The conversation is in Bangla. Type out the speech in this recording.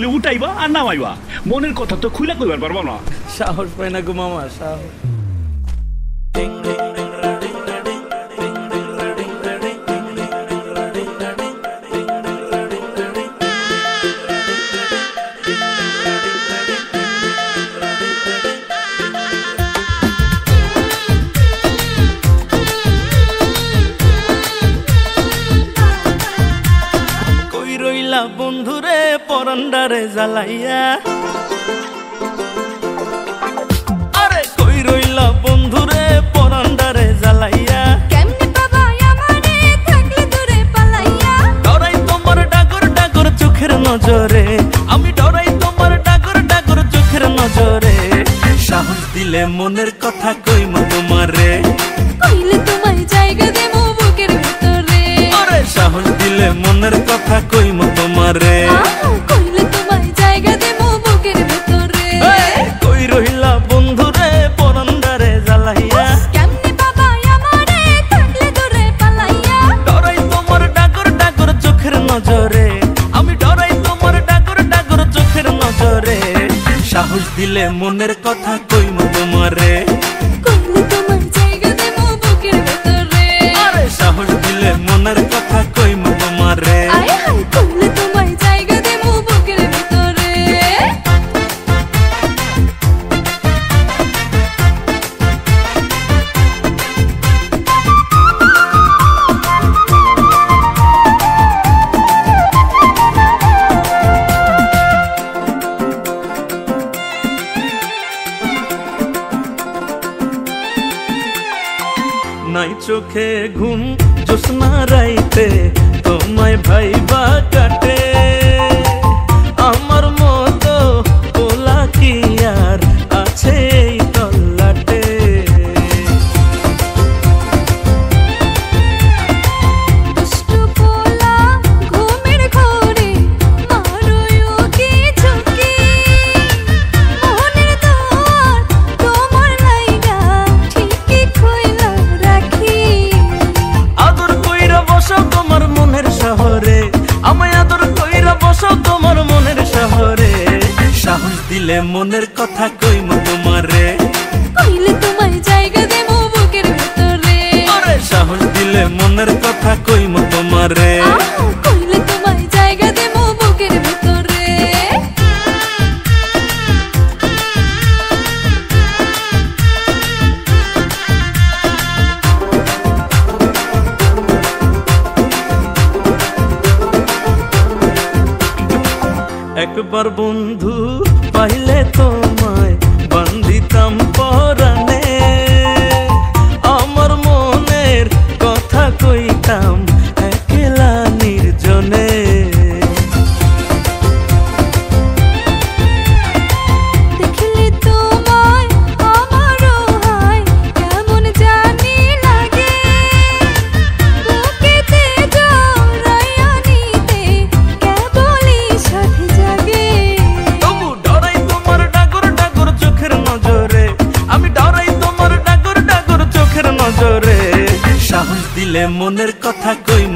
খালি উঠাইবা আর নামাইবা, মনের কথা তো খুলে কইবার পারবা না। সাহস পাই না গো মামা, সাহস। বন্ধুরে পরান্ডারে জ্বালাইয়া, আরে কই রইলা বন্ধুরে পরান্ডারে জ্বালাইয়া, কেমনে বাবা আমারে থাকলে দূরে পালাইয়া, ডরাই তোমার ডাগর ডাগর চোখের নজরে, আমি ডরাই তোমার ডাগর ডাগর চোখের নজরে, সাহস দিলে মনের কথা কইমু তোমারে, কইলে তোমায় জায়গা দেবো বুকের ভিতরে, আরে সাহস দিলে মনের কথা কইমু তোমারে, কইলে তোমায় জায়গা দেবো বুকের ভিতরে। কই রইলা বন্ধুরে পরান্ডারে জ্বালাইয়া, কেমনে বাবা আমারে থাকলে দূরে পালাইয়া, ডরাই তোমার ডাগর ডাগর চোখের নজরে, আমি ডরাই তোমার ডাগর ডাগর চোখের নজরে, সাহস দিলে মনের কথা কইমু তোমারে, কইলে তোমায় জায়গা দেবো বুকের ভিতরে, আরে সাহস দিলে মনের কথা কইমু তোমারে। আয় হায় কইলে তোমায় জায়গা দেবো বুকের ভিতরে। নাই চোখে ঘুম জোৎস্না রাইতে তোমায় ভাইবা কাটে, আমার মতো পোলা কি আর আছে এই তল্লাটে, দুষ্টু পোলা ঘুমের ঘোরে মারোয়ো কি ঝুঁকি, মনের দোয়ার তোমার লাইগা ঠিকই খুইলা রাখি, আদর কইরা বসাও তোমার মনের শহরে, আমায় আদর কইরা বসাও তোমার মনের শহরে, সাহস দিলে মনের কথা কইমু তোমারে, কইলে তোমায় জায়গা দেবো বুকের ভিতরে, আরে সাহস দিলে মনের কথা কইমু তোমারে। কইলে তোমায় জায়গা দেবো বুকের ভিতরে। একবার বন্ধু পাইলে তোমায় বান্ধিতাম পরাণে, আমার মনের কথা কইতাম একলা নির্জনে, দেখলে তোমায় আমারও হয় কেমন জানি লাগে, বুকেতে জড়াইয়া নিতে কেবলই সাথে জাগে, তবু ডরাই তোমার ডাগর ডাগর চোখের নজরে, আমি ডরাই তোমার ডাগর ডাগর চোখের নজরে, সাহস দিলে মনের কথা কইমু